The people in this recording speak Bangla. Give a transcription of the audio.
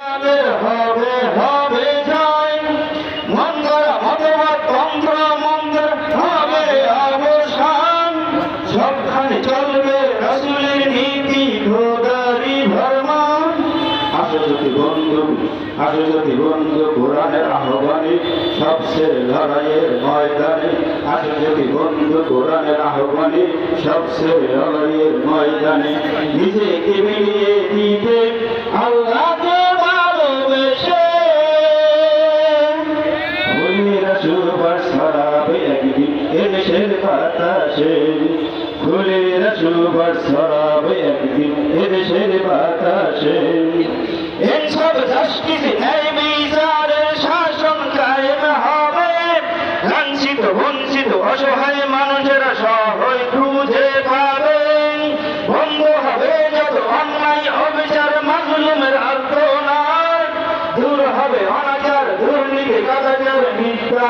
হবে হবে জয় মন্ত্র মতবাদ তন্ত্র মন্ত্র হবে অবসান সবখানে চলবে রাসূলের নীতি খোদারি ফরমান আসো যদি বন্ধু কোরআনের আহ্বানে সবচেয়ে লড়াইয়ের ময়দানে আসো যদি বন্ধু কোরআনের আহ্বানে সবচেয়ে লড়াইয়ের ময়দানে নিজেকে মিলিয়ে দিতে আল্লাহকে ভালোবেসে ফুলেরা সুবাস ছড়াবে একদিন এদেশের বাতাসে ফুলেরা সুবাস ছড়াবে একদিন এদেশের বাতাসে ইনসাফ জাস্টিস ন্যায় বিচারের শাসন কায়েম হবে লাঞ্ছিত বঞ্চিত অসহায় মানুষেরা সহায় খুঁজে পাবে বন্ধ হবে যত অন্যায় অবিচার মাজলুমের আর্তনাদ দূর হবে অনাচার দুর্নীতি কাদাচার মিথ্যা